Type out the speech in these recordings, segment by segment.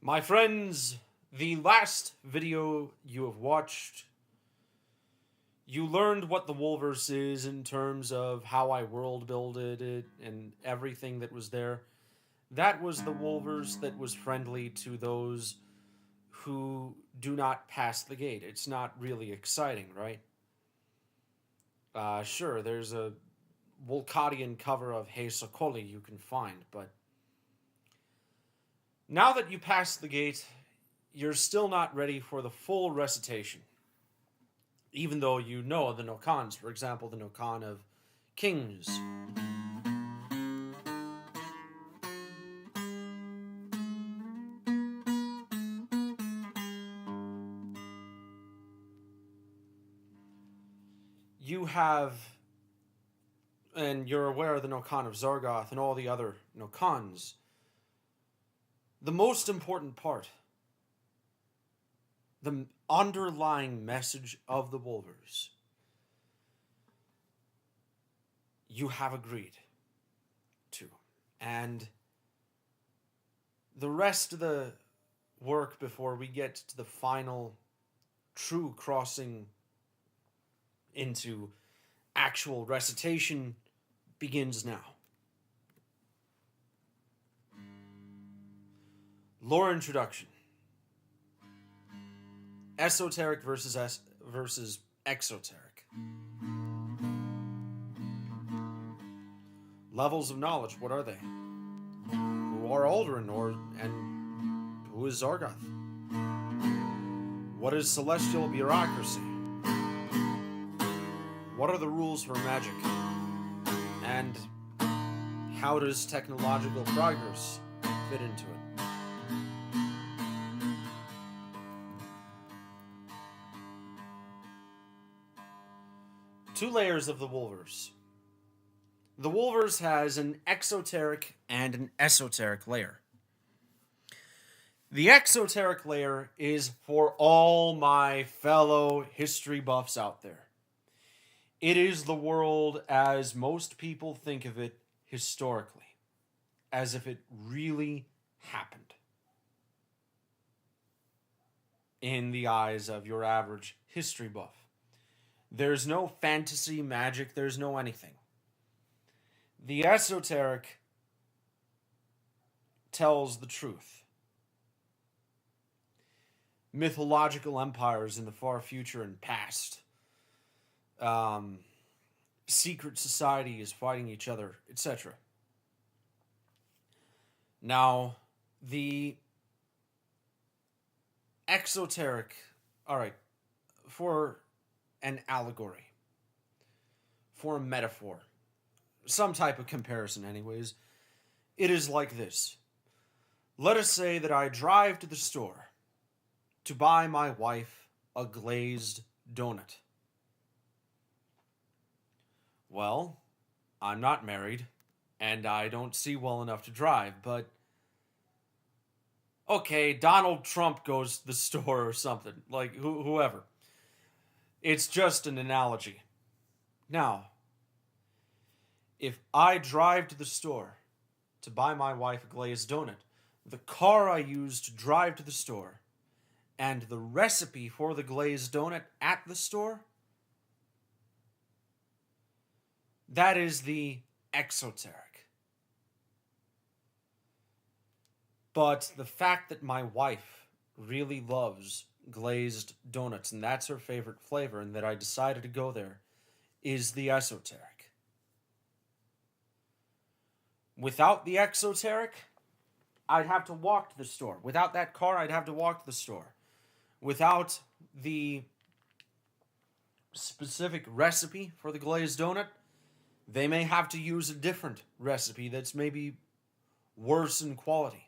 My friends, the last video you have watched, you learned what the Wolverse is in terms of how I world builded it and everything that was there. That was the Wolverse that was friendly to those who do not pass the gate. It's not really exciting, right? Sure, there's a Wolcadian cover of Hey Sokoli you can find, but now that you pass the gate, you're still not ready for the full recitation. Even though you know the Nokans, for example, the Nokan of Kings. You have, and you're aware of the Nokan of Zargoth and all the other Nokans. The most important part, the underlying message of the Wolverse, you have agreed to. And the rest of the work before we get to the final true crossing into actual recitation begins now. Lore introduction. Esoteric versus exoteric. Levels of knowledge, what are they? Who are Aldrin and who is Zargoth? What is celestial bureaucracy? What are the rules for magic? And how does technological progress fit into it? Two layers of the Wolverse. The Wolverse has an exoteric and an esoteric layer. The exoteric layer is for all my fellow history buffs out there. It is the world as most people think of it historically, as if it really happened in the eyes of your average history buff. There's no fantasy, magic, there's no anything. The esoteric tells the truth. Mythological empires in the far future and past. Secret societies fighting each other, etc. Now, the exoteric, alright, for an allegory, for a metaphor, some type of comparison anyways, it is like this. Let us say that I drive to the store to buy my wife a glazed donut. Well, I'm not married, and I don't see well enough to drive, but okay, Donald Trump goes to the store or something, like whoever. It's just an analogy. Now, if I drive to the store to buy my wife a glazed donut, the car I use to drive to the store and the recipe for the glazed donut at the store, that is the exoteric. But the fact that my wife really loves glazed donuts and that's her favorite flavor and that I decided to go there is the esoteric. Without the exoteric, I'd have to walk to the store. Without that car, I'd have to walk to the store. Without the specific recipe for the glazed donut, they may have to use a different recipe that's maybe worse in quality.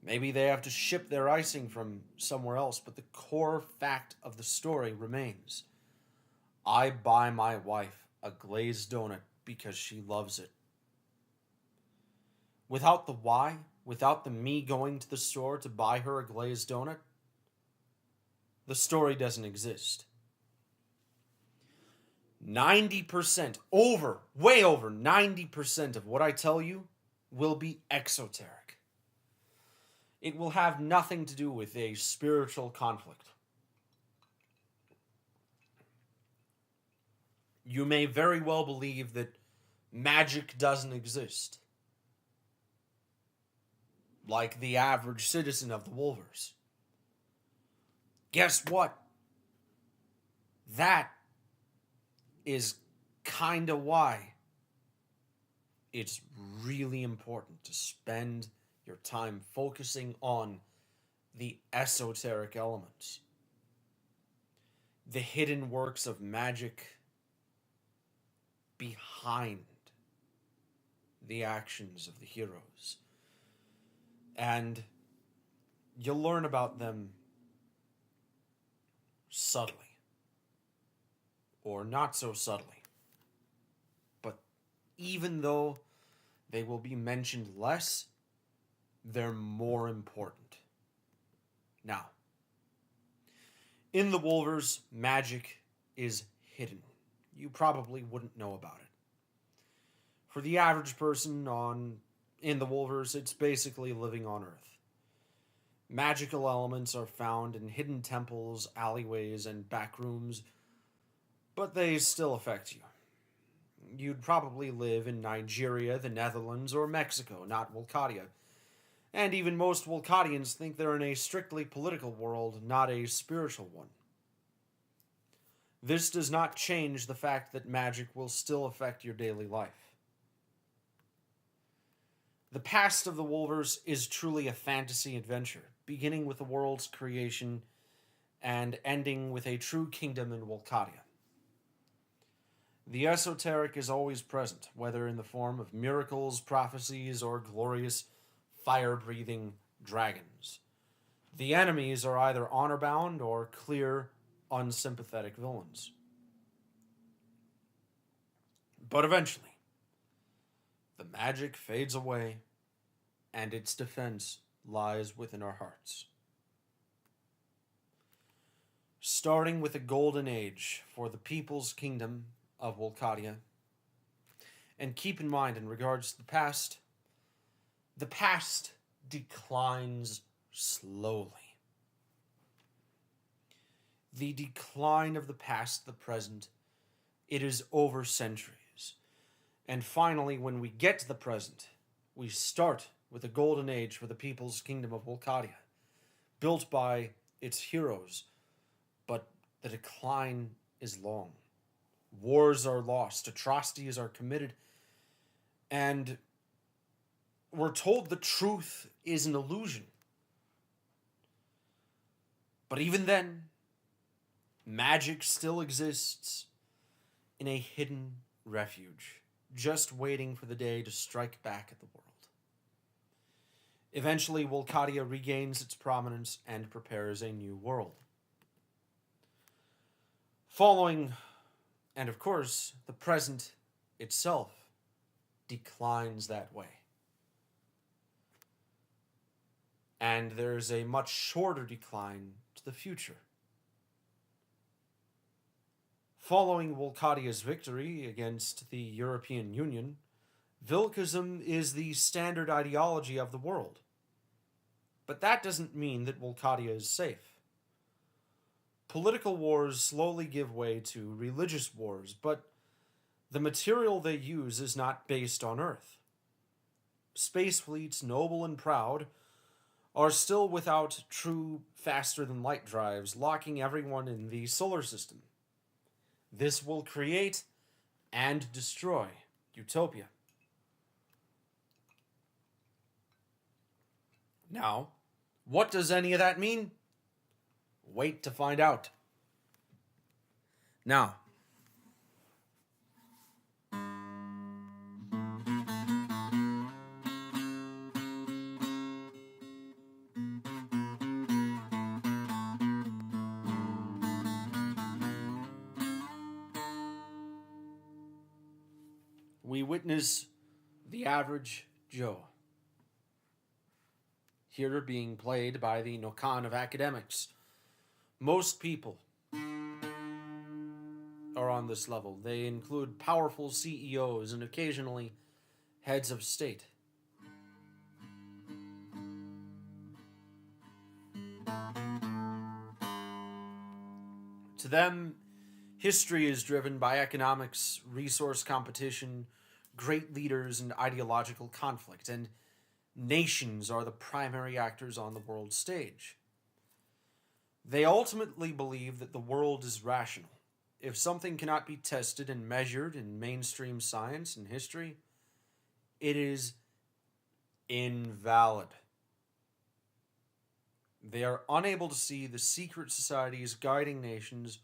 Maybe they have to ship their icing from somewhere else, but the core fact of the story remains. I buy my wife a glazed donut because she loves it. Without the why, without the me going to the store to buy her a glazed donut, the story doesn't exist. 90%, way over 90% of what I tell you will be exoteric. It will have nothing to do with a spiritual conflict. You may very well believe that magic doesn't exist, like the average citizen of the Wolverse. Guess what? That is kind of why it's really important to spend your time focusing on the esoteric elements, the hidden works of magic behind the actions of the heroes. And you'll learn about them subtly, or not so subtly. But even though they will be mentioned less, they're more important. Now, in the Wolverse, magic is hidden. You probably wouldn't know about it. For the average person in the Wolverse, it's basically living on Earth. Magical elements are found in hidden temples, alleyways, and back rooms, but they still affect you. You'd probably live in Nigeria, the Netherlands, or Mexico, not Wolcadia. And even most Wolcadians think they're in a strictly political world, not a spiritual one. This does not change the fact that magic will still affect your daily life. The past of the Wolverse is truly a fantasy adventure, beginning with the world's creation and ending with a true kingdom in Wolcadia. The esoteric is always present, whether in the form of miracles, prophecies, or glorious fire-breathing dragons. The enemies are either honor-bound or clear, unsympathetic villains. But eventually, the magic fades away, and its defense lies within our hearts. Starting with a golden age for the people's kingdom of Wolcadia. And keep in mind, in regards to the past declines slowly. The decline of the past, the present, it is over centuries. And finally, when we get to the present, we start with a golden age for the people's kingdom of Wolcadia, built by its heroes, but the decline is long. Wars are lost, atrocities are committed, and we're told the truth is an illusion. But even then, magic still exists in a hidden refuge, just waiting for the day to strike back at the world. Eventually, Wolcadia regains its prominence and prepares a new world. Following, and of course, the present itself declines that way. And there's a much shorter decline to the future. Following Wolcadia's victory against the European Union, Vilkism is the standard ideology of the world. But that doesn't mean that Wolcadia is safe. Political wars slowly give way to religious wars, but the material they use is not based on Earth. Space fleets, noble and proud, are still without true faster-than-light drives, locking everyone in the solar system. This will create and destroy utopia. Now, what does any of that mean? Wait to find out. Now, we witness the average Joe, here being played by the Nokan of academics. Most people are on this level. They include powerful CEOs and occasionally heads of state. To them, history is driven by economics, resource competition, great leaders, and ideological conflict, and nations are the primary actors on the world stage. They ultimately believe that the world is rational. If something cannot be tested and measured in mainstream science and history, it is invalid. They are unable to see the secret societies guiding nations,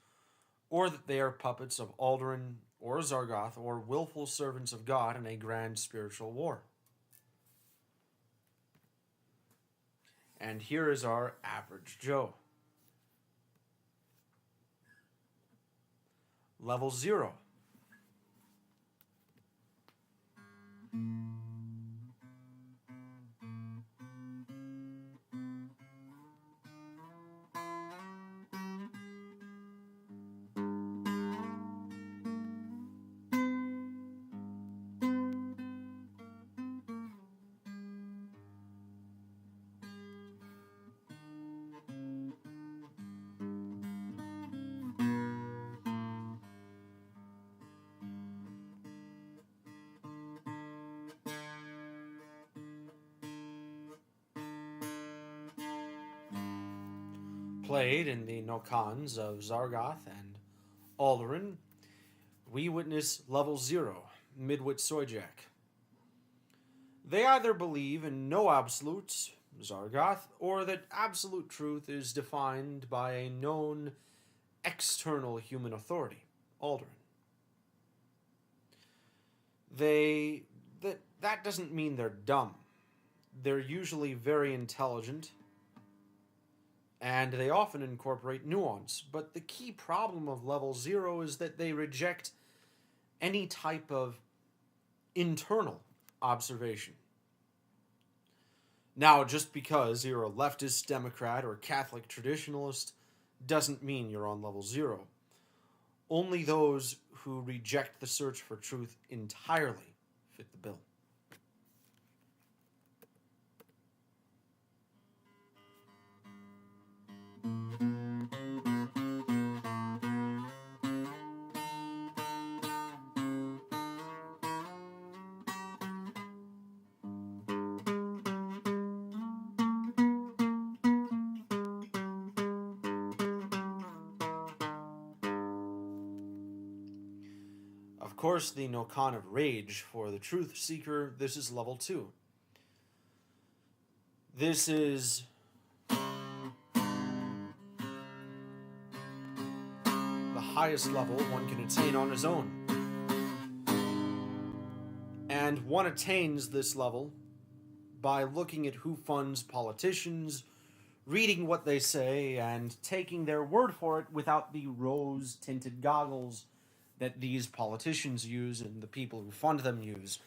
or that they are puppets of Alderaan or Zargoth, or willful servants of God in a grand spiritual war. And here is our average Joe. Level 0. Played in the Nokans of Zargoth and Alderaan, we witness Level 0, Midwit Soyjak. They either believe in no absolutes, Zargoth, or that absolute truth is defined by a known external human authority, Alderaan. That doesn't mean they're dumb. They're usually very intelligent, and they often incorporate nuance. But the key problem of Level 0 is that they reject any type of internal observation. Now, just because you're a leftist, Democrat, or Catholic traditionalist doesn't mean you're on Level 0. Only those who reject the search for truth entirely fit the bill. Of course, the Nokan of Rage for the Truth Seeker, this is Level 2. This is the highest level one can attain on his own. And one attains this level by looking at who funds politicians, reading what they say, and taking their word for it without the rose-tinted goggles that these politicians use and the people who fund them use.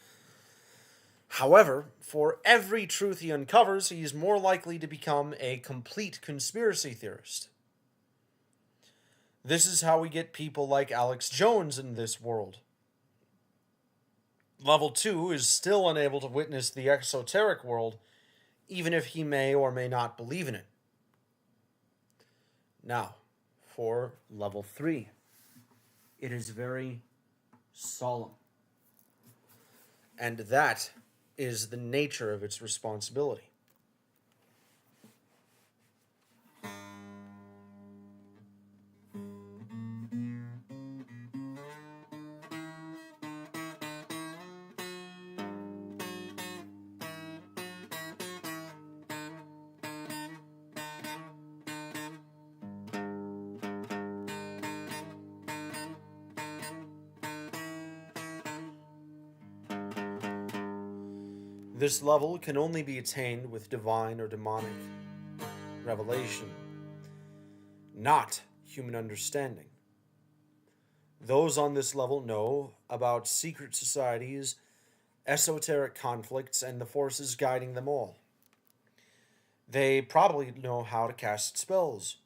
However, for every truth he uncovers, he is more likely to become a complete conspiracy theorist. This is how we get people like Alex Jones in this world. Level 2 is still unable to witness the exoteric world, even if he may or may not believe in it. Now, for Level 3. It is very solemn. And that is the nature of its responsibility. This level can only be attained with divine or demonic revelation, not human understanding. Those on this level know about secret societies, esoteric conflicts, and the forces guiding them all. They probably know how to cast spells.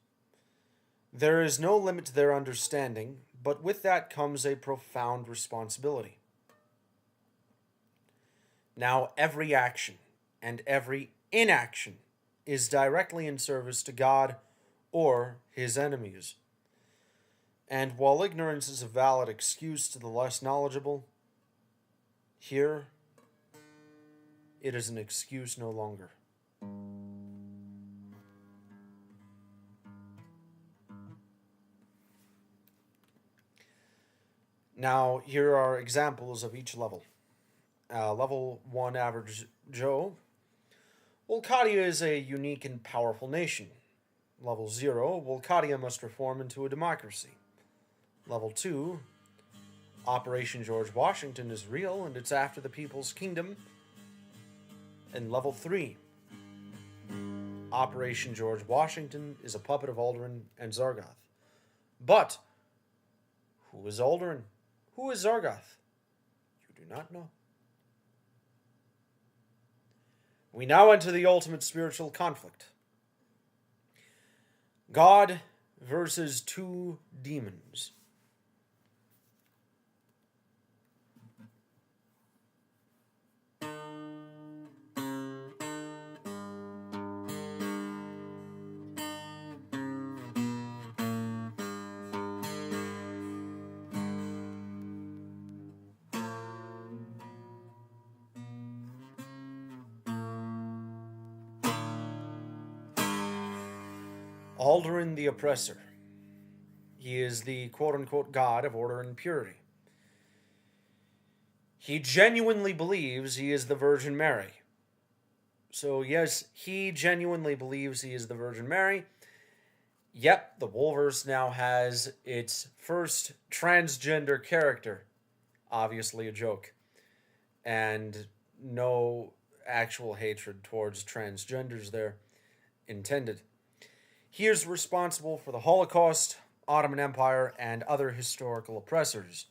There is no limit to their understanding, but with that comes a profound responsibility. Now, every action and every inaction is directly in service to God or his enemies. And while ignorance is a valid excuse to the less knowledgeable, here it is an excuse no longer. Now, here are examples of each level. Level 1 Average Joe. Wolcadia is a unique and powerful nation. Level 0, Wolcadia must reform into a democracy. Level 2, Operation George Washington is real and it's after the people's kingdom. And level 3, Operation George Washington is a puppet of Alderaan and Zargoth. But, who is Alderaan? Who is Zargoth? You do not know. We now enter the ultimate spiritual conflict. God versus two demons. Alderaan the Oppressor. He is the quote-unquote god of order and purity. He genuinely believes he is the Virgin Mary. So yes, he genuinely believes he is the Virgin Mary. Yep, the Wolverse now has its first transgender character. Obviously a joke. And no actual hatred towards transgenders there intended. He is responsible for the Holocaust, Ottoman Empire, and other historical oppressors.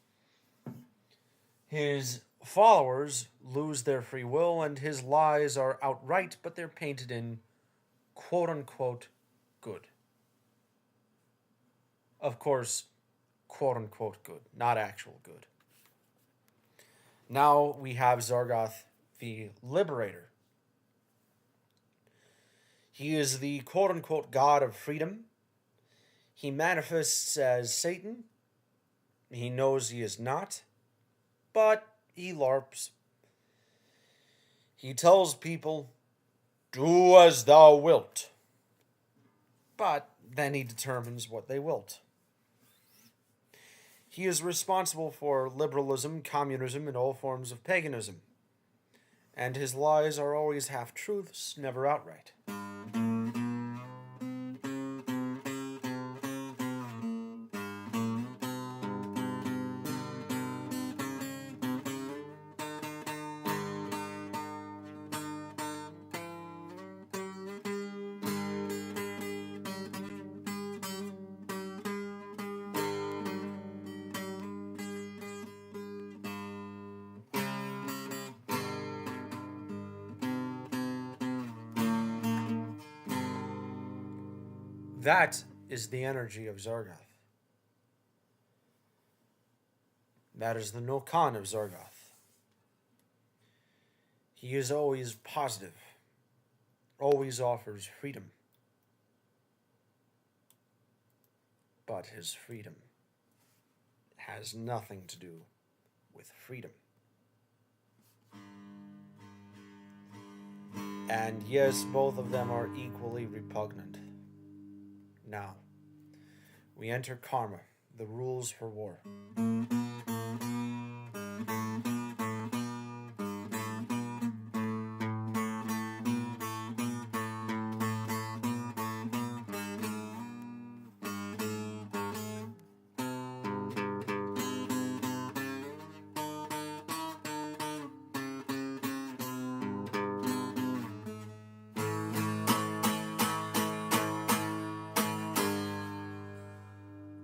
His followers lose their free will, and his lies are outright, but they're painted in quote-unquote good. Of course, quote-unquote good, not actual good. Now we have Zargoth the Liberator. He is the quote-unquote god of freedom. He manifests as Satan. He knows he is not, but he LARPs. He tells people, "Do as thou wilt." But then he determines what they wilt. He is responsible for liberalism, communism, and all forms of paganism. And his lies are always half-truths, never outright. That is the energy of Zargoth. That is the no-con of Zargoth. He is always positive, always offers freedom. But his freedom has nothing to do with freedom. And yes, both of them are equally repugnant. Now, we enter Karma, the rules for war.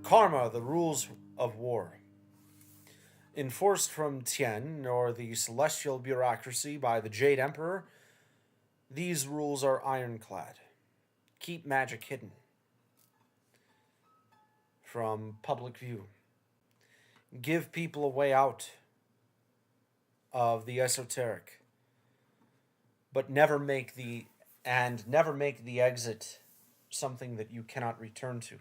Karma, the rules of war. Enforced from Tien, or the celestial bureaucracy, by the Jade Emperor, these rules are ironclad. Keep magic hidden from public view. Give people a way out of the esoteric, but never make the exit something that you cannot return to.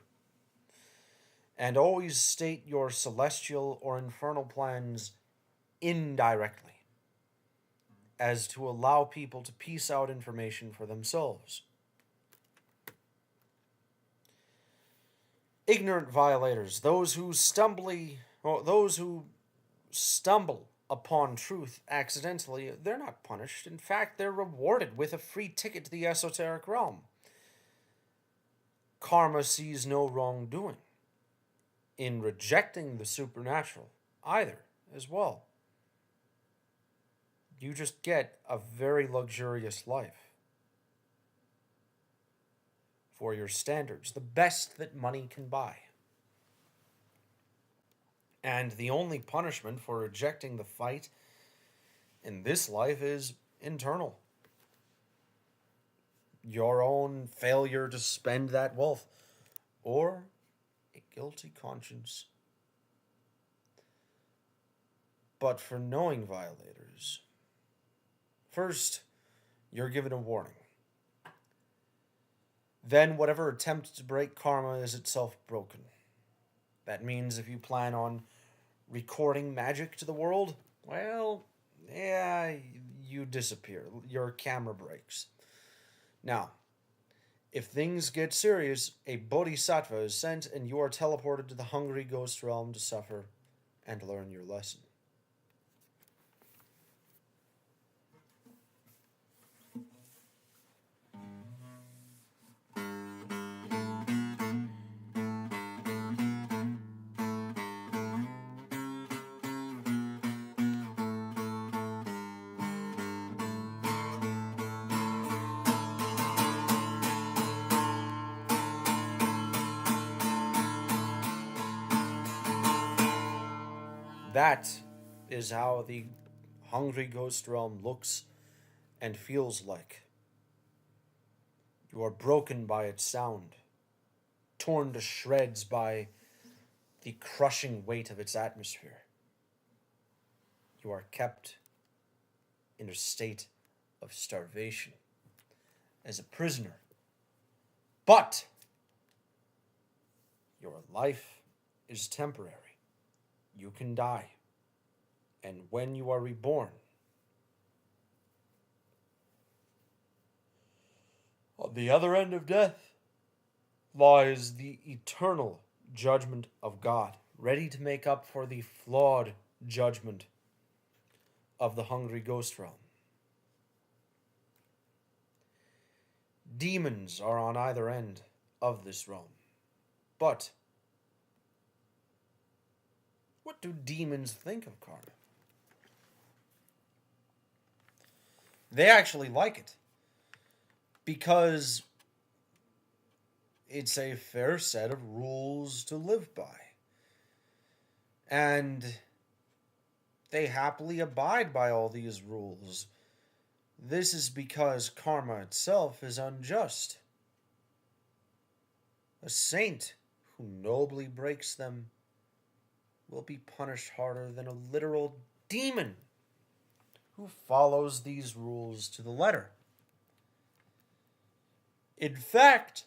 And always state your celestial or infernal plans indirectly, as to allow people to piece out information for themselves. Ignorant violators, those who stumble upon truth accidentally, they're not punished. In fact, they're rewarded with a free ticket to the esoteric realm. Karma sees no wrongdoing in rejecting the supernatural either, as well. You just get a very luxurious life for your standards, the best that money can buy. And the only punishment for rejecting the fight in this life is internal. Your own failure to spend that wealth, or a guilty conscience. But for knowing violators, first, you're given a warning. Then whatever attempt to break karma is itself broken. That means if you plan on recording magic to the world, well, yeah, you disappear. Your camera breaks. Now, if things get serious, a bodhisattva is sent and you are teleported to the hungry ghost realm to suffer and learn your lesson. That is how the hungry ghost realm looks and feels like. You are broken by its sound, torn to shreds by the crushing weight of its atmosphere. You are kept in a state of starvation as a prisoner. But your life is temporary. You can die. And when you are reborn, on the other end of death lies the eternal judgment of God, ready to make up for the flawed judgment of the hungry ghost realm. Demons are on either end of this realm. But what do demons think of karma? They actually like it, because it's a fair set of rules to live by. And they happily abide by all these rules. This is because karma itself is unjust. A saint who nobly breaks them will be punished harder than a literal demon who follows these rules to the letter. In fact,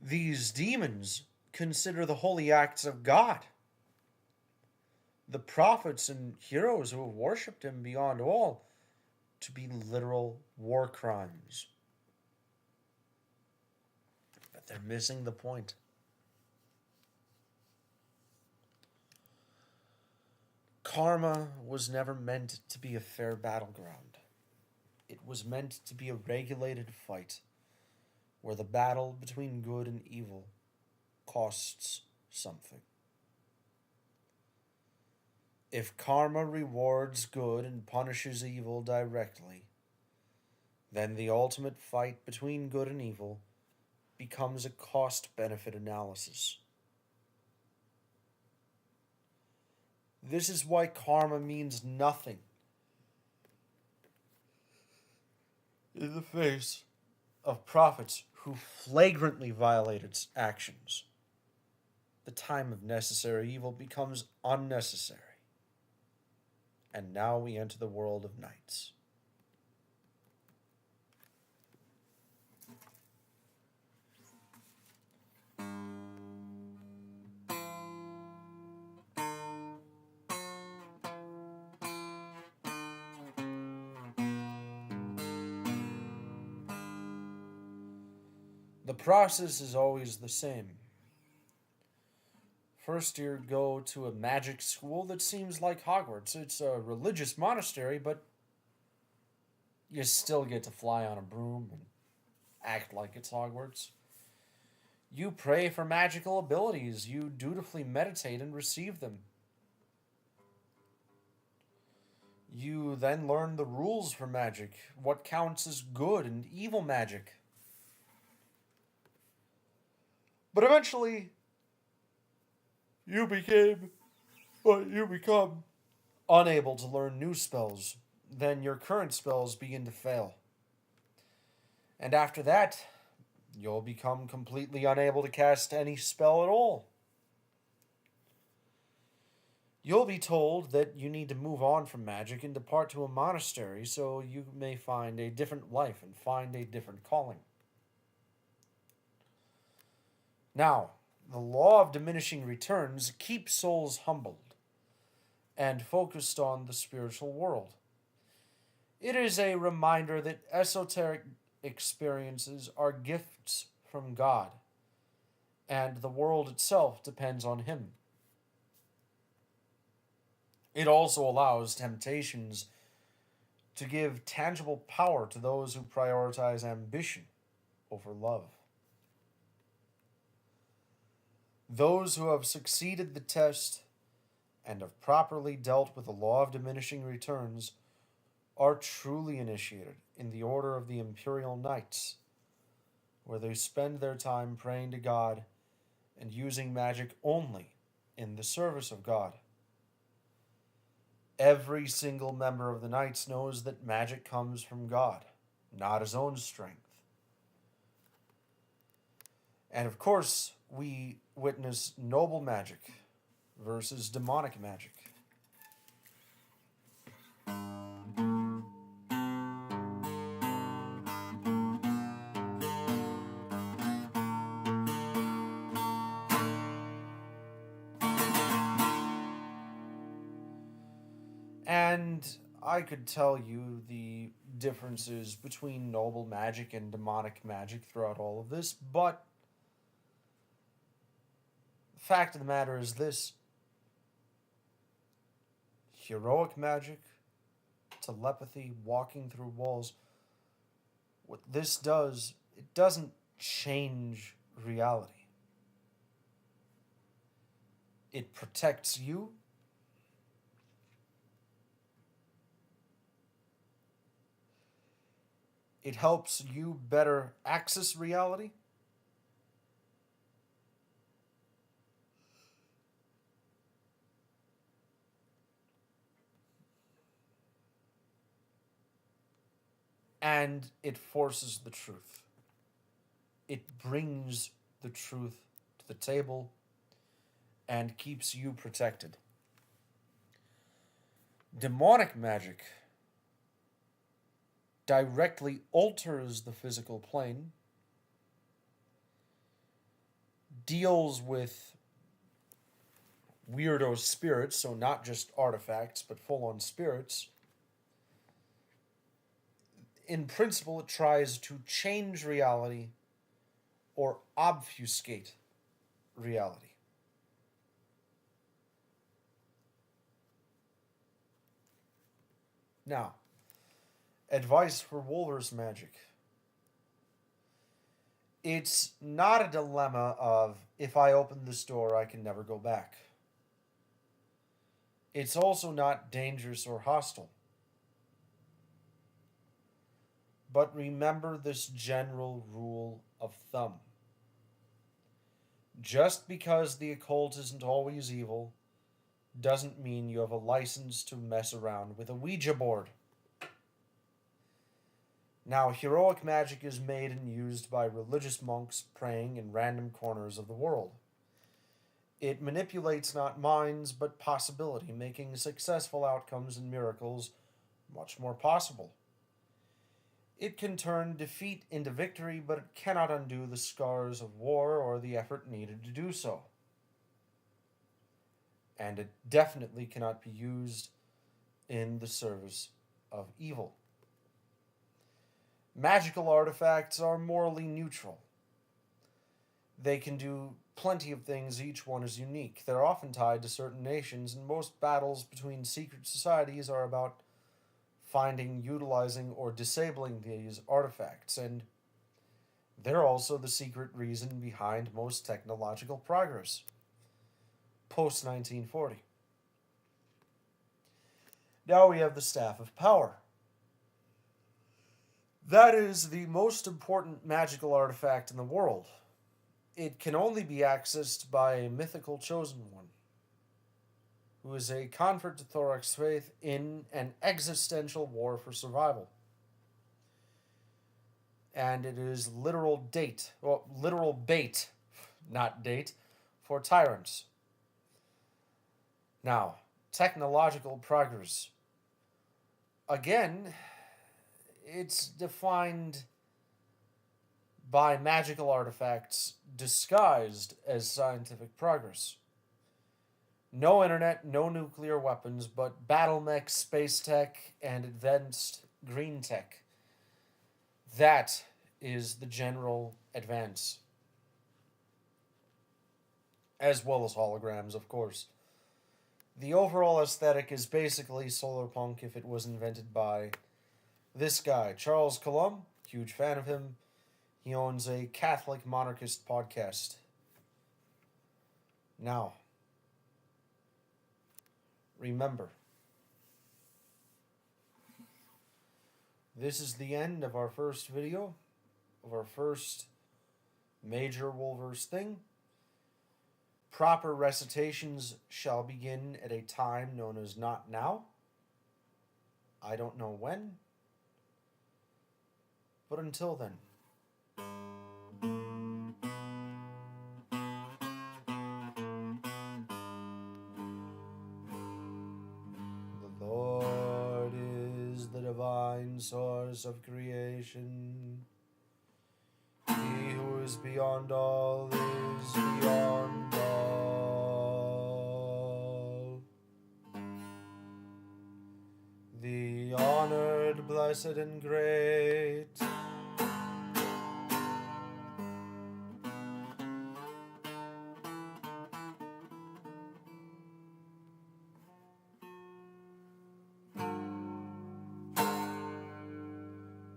these demons consider the holy acts of God, the prophets and heroes who have worshipped him beyond all, to be literal war crimes. But they're missing the point. Karma was never meant to be a fair battleground. It was meant to be a regulated fight, where the battle between good and evil costs something. If karma rewards good and punishes evil directly, then the ultimate fight between good and evil becomes a cost-benefit analysis. This is why karma means nothing in the face of prophets who flagrantly violate its actions. The time of necessary evil becomes unnecessary. And now we enter the world of knights. The process is always the same. First, you go to a magic school that seems like Hogwarts. It's a religious monastery, but you still get to fly on a broom and act like it's Hogwarts. You pray for magical abilities. You dutifully meditate and receive them. You then learn the rules for magic, what counts as good and evil magic. But eventually, you become unable to learn new spells. Then your current spells begin to fail. And after that, you'll become completely unable to cast any spell at all. You'll be told that you need to move on from magic and depart to a monastery so you may find a different life and find a different calling. Now, the law of diminishing returns keeps souls humbled and focused on the spiritual world. It is a reminder that esoteric experiences are gifts from God, and the world itself depends on Him. It also allows temptations to give tangible power to those who prioritize ambition over love. Those who have succeeded the test and have properly dealt with the law of diminishing returns are truly initiated in the order of the Imperial Knights, where they spend their time praying to God and using magic only in the service of God. Every single member of the Knights knows that magic comes from God, not his own strength. And of course, we witness noble magic versus demonic magic. And I could tell you the differences between noble magic and demonic magic throughout all of this, but the fact of the matter is this: heroic magic, telepathy, walking through walls, what this does, it doesn't change reality. It protects you. It helps you better access reality. And it forces the truth. It brings the truth to the table and keeps you protected. Demonic magic directly alters the physical plane, deals with weirdo spirits, so not just artifacts, but full-on spirits. In principle, it tries to change reality or obfuscate reality. Now, advice for Wolverse magic. It's not a dilemma of, if I open this door, I can never go back. It's also not dangerous or hostile. But remember this general rule of thumb. Just because the occult isn't always evil doesn't mean you have a license to mess around with a Ouija board. Now, heroic magic is made and used by religious monks praying in random corners of the world. It manipulates not minds, but possibility, making successful outcomes and miracles much more possible. It can turn defeat into victory, but it cannot undo the scars of war or the effort needed to do so. And it definitely cannot be used in the service of evil. Magical artifacts are morally neutral. They can do plenty of things, each one is unique. They're often tied to certain nations, and most battles between secret societies are about finding, utilizing, or disabling these artifacts, and they're also the secret reason behind most technological progress. Post 1940. Now we have the Staff of Power. That is the most important magical artifact in the world. It can only be accessed by a mythical chosen one, who is a convert to Thorax faith in an existential war for survival. And it is literal bait, not date, for tyrants. Now, technological progress. Again, it's defined by magical artifacts disguised as scientific progress. No internet, no nuclear weapons, but battle mech, space tech, and advanced green tech. That is the general advance. As well as holograms, of course. The overall aesthetic is basically solar punk if it was invented by this guy, Charles Coulomb. Huge fan of him. He owns a Catholic monarchist podcast. Now, remember, this is the end of our first video, of our first major Wolverse thing. Proper recitations shall begin at a time known as not now. I don't know when. But until then. The Lord is the divine source of creation. He who is beyond all is beyond all. The honored, blessed, and great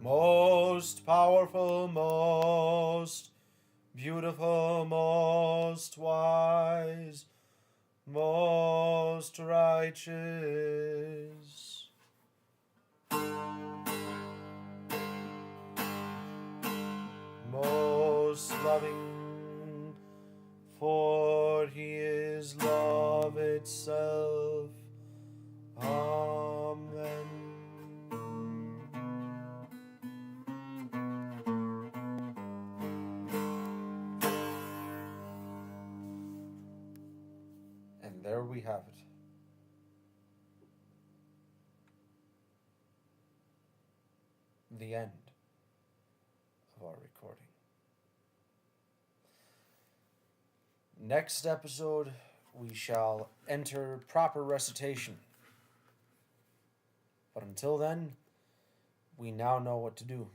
most powerful, most beautiful, most wise, most righteous, most loving, for he is love itself. Amen. And there we have it. The end of our recording. Next episode, we shall enter proper recitation. But until then, we now know what to do.